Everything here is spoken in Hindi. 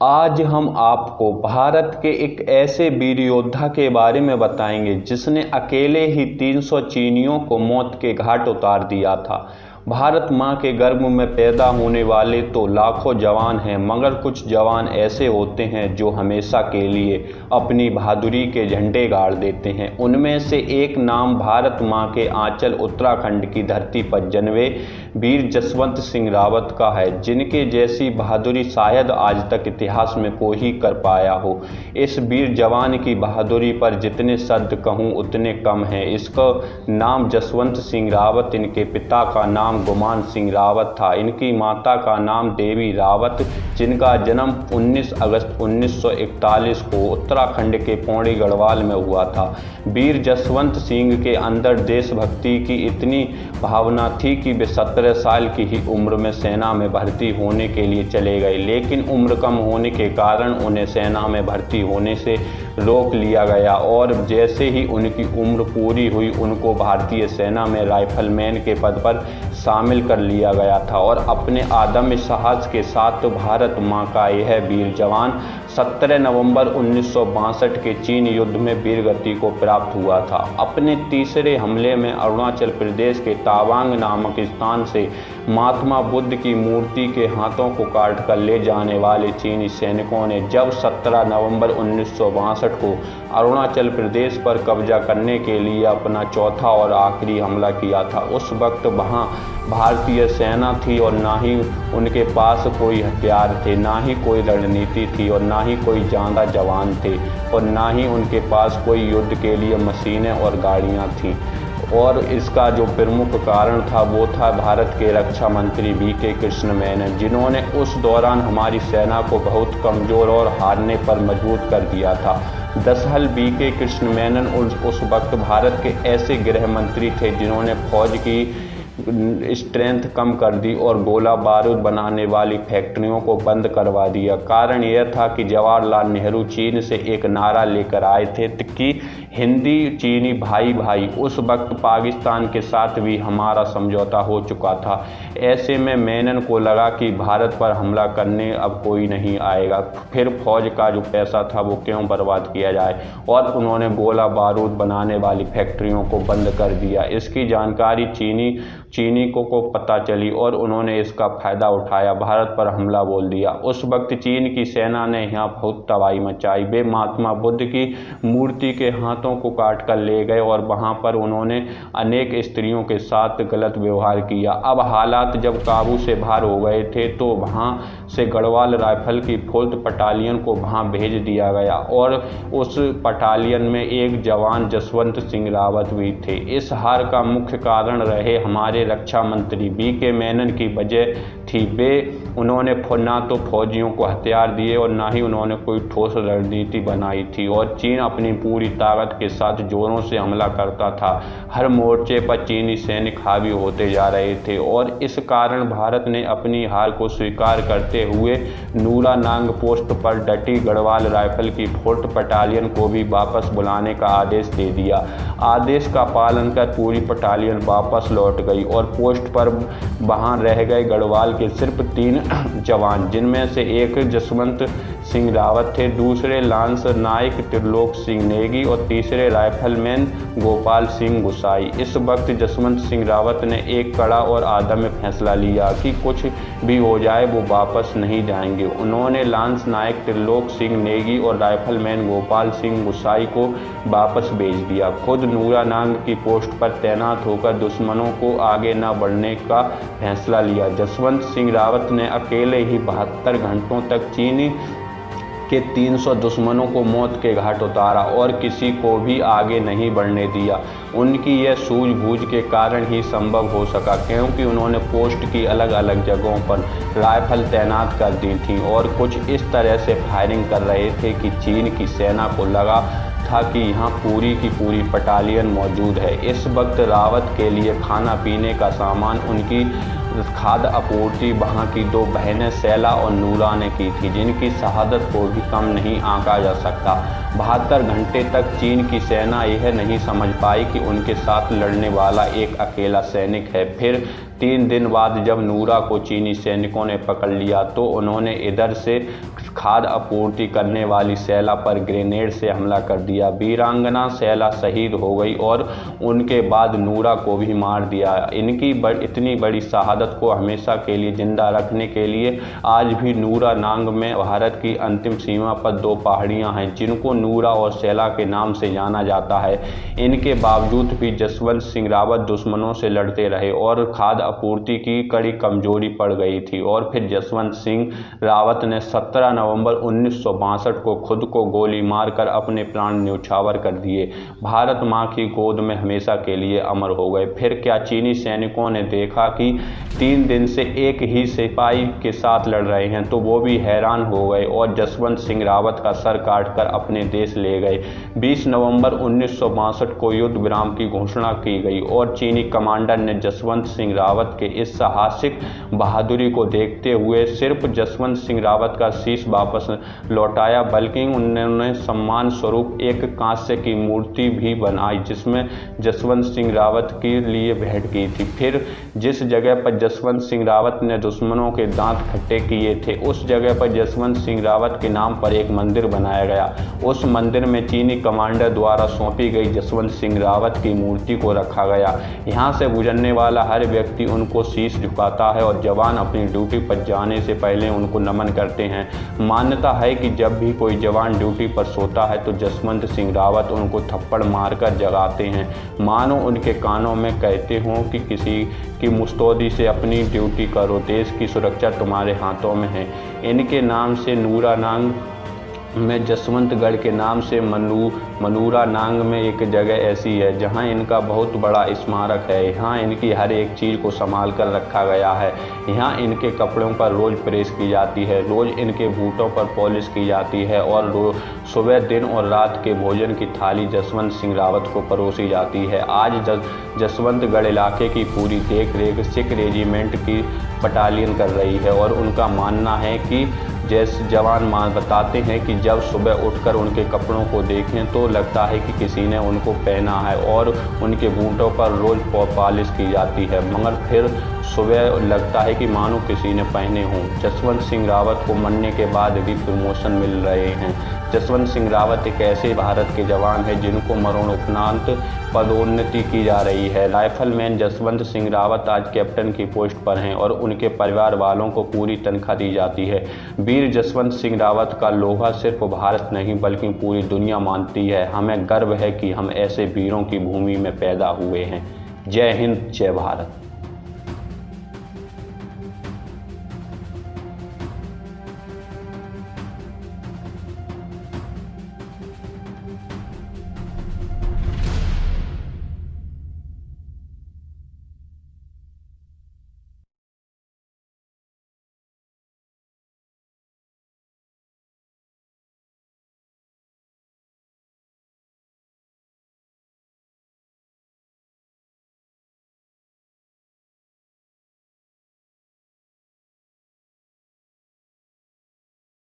आज हम आपको भारत के एक ऐसे वीर योद्धा के बारे में बताएंगे जिसने अकेले ही 300 चीनियों को मौत के घाट उतार दिया था। भारत माँ के गर्भ में पैदा होने वाले तो लाखों जवान हैं, मगर कुछ जवान ऐसे होते हैं जो हमेशा के लिए अपनी बहादुरी के झंडे गाड़ देते हैं। उनमें से एक नाम भारत माँ के आंचल उत्तराखंड की धरती पर जन्मे वीर जसवंत सिंह रावत का है, जिनके जैसी बहादुरी शायद आज तक इतिहास में कोई ही कर पाया हो। इस वीर जवान की बहादुरी पर जितने शब्द कहूँ उतने कम हैं। इसका नाम जसवंत सिंह रावत, इनके पिता का नाम गुमान सिंह रावत था। इनकी माता का नाम देवी रावत, जिनका जन्म 19 अगस्त 1941 को उत्तराखंड के पौड़ी गढ़वाल में हुआ था। वीर जसवंत सिंह के अंदर देशभक्ति की इतनी भावना थी कि वे 17 साल की ही उम्र में सेना में भर्ती होने के लिए चले गए, लेकिन उम्र कम होने के कारण उन्हें सेना में भर्ती होने से रोक लिया गया और जैसे ही उनकी उम्र पूरी हुई उनको भारतीय सेना में राइफलमैन के पद पर शामिल कर लिया गया था। और अपने आदम्य साहस के साथ भारत माँ का यह वीर जवान 17 नवंबर 1962 के चीन युद्ध में वीरगति को प्राप्त हुआ था। अपने तीसरे हमले में अरुणाचल प्रदेश के तवांग नामक स्थान से महात्मा बुद्ध की मूर्ति के हाथों को काट कर ले जाने वाले चीनी सैनिकों ने जब 17 नवंबर 1962 को अरुणाचल प्रदेश पर कब्जा करने के लिए अपना चौथा और आखिरी हमला किया था, उस वक्त वहां भारतीय सेना थी और ना ही उनके पास कोई हथियार थे, ना ही कोई रणनीति थी और ना ही कोई ज़्यादा जवान थे और ना ही उनके पास कोई युद्ध के लिए मशीनें और गाड़ियां थीं। और इसका जो प्रमुख कारण था वो था भारत के रक्षा मंत्री वी.के. कृष्ण मेनन, जिन्होंने उस दौरान हमारी सेना को बहुत कमज़ोर और हारने पर मजबूर कर दिया था। दरअसल वी.के. कृष्ण मेनन उस वक्त भारत के ऐसे गृह मंत्री थे जिन्होंने फौज की स्ट्रेंथ कम कर दी और गोला बारूद बनाने वाली फैक्ट्रियों को बंद करवा दिया। कारण यह था कि जवाहरलाल नेहरू चीन से एक नारा लेकर आए थे कि हिंदी चीनी भाई भाई। उस वक्त पाकिस्तान के साथ भी हमारा समझौता हो चुका था। ऐसे में मेनन को लगा कि भारत पर हमला करने अब कोई नहीं आएगा, फिर फौज का जो पैसा था वो क्यों बर्बाद किया जाए, और उन्होंने गोला बारूद बनाने वाली फैक्ट्रियों को बंद कर दिया। इसकी जानकारी चीनी को पता चली और उन्होंने इसका फायदा उठाया, भारत पर हमला बोल दिया। उस वक्त चीन की सेना ने यहाँ बहुत तबाही मचाई। वे महात्मा बुद्ध की मूर्ति के हाथों को काट कर ले गए और वहाँ पर उन्होंने अनेक स्त्रियों के साथ गलत व्यवहार किया। अब हालात जब काबू से बाहर हो गए थे तो वहाँ से गढ़वाल राइफल की 4th बटालियन को वहाँ भेज दिया गया और उस बटालियन में एक जवान जसवंत सिंह रावत भी थे। इस हार का मुख्य कारण रहे हमारे रक्षा मंत्री वी.के. मेनन की वजह थी। उन्होंने ना तो फौजियों को हथियार दिए और ना ही उन्होंने कोई ठोस रणनीति बनाई थी और चीन अपनी पूरी ताकत के साथ जोरों से हमला करता था। हर मोर्चे पर चीनी सैनिक हावी होते जा रहे थे और इस कारण भारत ने अपनी हार को स्वीकार करते हुए नूरानांग पोस्ट पर डटी गढ़वाल राइफल की 4th बटालियन को भी वापस बुलाने का आदेश दे दिया। आदेश का पालन कर पूरी बटालियन वापस लौट गई और पोस्ट पर वहां रह गए गढ़वाल के सिर्फ 3 जवान, जिनमें से एक जसवंत सिंह रावत थे, दूसरे लांस नायक त्रिलोक सिंह नेगी और तीसरे राइफलमैन गोपाल सिंह गुसाई। इस वक्त जसवंत सिंह रावत ने एक कड़ा और आदम्य फैसला लिया कि कुछ भी हो जाए वो वापस नहीं जाएंगे। उन्होंने लांस नायक त्रिलोक सिंह नेगी और राइफलमैन गोपाल सिंह गुसाई को वापस भेज दिया। खुद नूरानांग की पोस्ट पर तैनात होकर दुश्मनों को आगे न बढ़ने का फैसला लिया। जसवंत सिंह रावत ने अकेले ही 72 घंटों तक चीनी के 300 दुश्मनों को मौत के घाट उतारा और किसी को भी आगे नहीं बढ़ने दिया। उनकी यह सूझबूझ के कारण ही संभव हो सका, क्योंकि उन्होंने पोस्ट की अलग अलग जगहों पर राइफल तैनात कर दी थी और कुछ इस तरह से फायरिंग कर रहे थे कि चीन की सेना को लगा था कि यहाँ पूरी की पूरी बटालियन मौजूद है। इस वक्त रावत के लिए खाना पीने का सामान, उनकी खाद्य आपूर्ति वहाँ की 2 बहनें सैला और नूरा ने की थी, जिनकी शहादत को भी कम नहीं आंका जा सकता। 72 घंटे तक चीन की सेना यह नहीं समझ पाई कि उनके साथ लड़ने वाला एक अकेला सैनिक है। फिर 3 दिन बाद जब नूरा को चीनी सैनिकों ने पकड़ लिया तो उन्होंने इधर से खाद्य आपूर्ति करने वाली सैला पर ग्रेनेड से हमला कर दिया। वीरांगना सैला शहीद हो गई और उनके बाद नूरा को भी मार दिया। इनकी इतनी बड़ी शहादत को हमेशा के लिए जिंदा रखने के लिए आज भी नूरा नांग में भारत की अंतिम सीमा पर 2 पहाड़ियां हैं जिनको नूरा और सैला के नाम से जाना जाता है। इनके बावजूद भी जसवंत सिंह रावत दुश्मनों से लड़ते रहे और खाद्य आपूर्ति की कड़ी कमजोरी पड़ गई थी और फिर जसवंत सिंह रावत ने 17 नवंबर 1962 को खुद को गोली मारकर अपने प्राण न्यौछावर कर दिए। भारत मां की गोद में हमेशा के लिए अमर हो गए। फिर क्या चीनी सैनिकों ने देखा कि 3 दिन से एक ही सिपाही के साथ लड़ रहे हैं तो वो भी हैरान हो गए और जसवंत सिंह रावत का सर काटकर अपने देश ले गए। 20 नवंबर 1962 को युद्ध विराम की घोषणा की गई और चीनी कमांडर ने जसवंत सिंह रावत के इस साहसिक बहादुरी को देखते हुए सिर्फ जसवंत सिंह रावत का शीश वापस लौटाया बल्कि उन्होंने सम्मान स्वरूप एक कांस्य की मूर्ति भी बनाई जिसमें जसवंत सिंह रावत के लिए भेंट की थी। फिर जिस जगह पर जसवंत सिंह रावत ने दुश्मनों के दांत खट्टे किए थे उस जगह पर जसवंत सिंह रावत के नाम पर एक मंदिर बनाया गया। उस मंदिर में चीनी कमांडर द्वारा सौंपी गई जसवंत सिंह रावत की मूर्ति को रखा गया। यहाँ से गुजरने वाला हर व्यक्ति उनको शीश झुकाता है और जवान अपनी ड्यूटी पर जाने से पहले उनको नमन करते हैं। मान्यता है कि जब भी कोई जवान ड्यूटी पर सोता है तो जसवंत सिंह रावत उनको थप्पड़ मारकर जगाते हैं, मानो उनके कानों में कहते हों कि किसी की मुस्तैदी से अपनी ड्यूटी करो, देश की सुरक्षा तुम्हारे हाथों में है। इनके नाम से नूरा नांग में जसवंतगढ़ के नाम से मनूरा नांग में एक जगह ऐसी है जहां इनका बहुत बड़ा स्मारक है। यहाँ इनकी हर एक चीज़ को संभाल कर रखा गया है। यहाँ इनके कपड़ों पर रोज़ प्रेस की जाती है, रोज़ इनके बूटों पर पॉलिश की जाती है और सुबह दिन और रात के भोजन की थाली जसवंत सिंह रावत को परोसी जाती है। आज जसवंतगढ़ इलाके की पूरी देख रेख सिख रेजिमेंट की बटालियन कर रही है और उनका मानना है कि जैसे जवान बताते हैं कि जब सुबह उठकर उनके कपड़ों को देखें तो लगता है कि किसी ने उनको पहना है और उनके बूटों पर रोज़ पॉलिश की जाती है, मगर फिर सुबह लगता है कि मानो किसी ने पहने हों। जसवंत सिंह रावत को मरने के बाद भी प्रमोशन मिल रहे हैं। जसवंत सिंह रावत एक ऐसे भारत के जवान हैं जिनको मरणोपरांत पदोन्नति की जा रही है। राइफलमैन जसवंत सिंह रावत आज कैप्टन की पोस्ट पर हैं और उनके परिवार वालों को पूरी तनख्वाह दी जाती है। वीर जसवंत सिंह रावत का लोहा सिर्फ भारत नहीं बल्कि पूरी दुनिया मानती है। हमें गर्व है कि हम ऐसे वीरों की भूमि में पैदा हुए हैं। जय हिंद, जय भारत।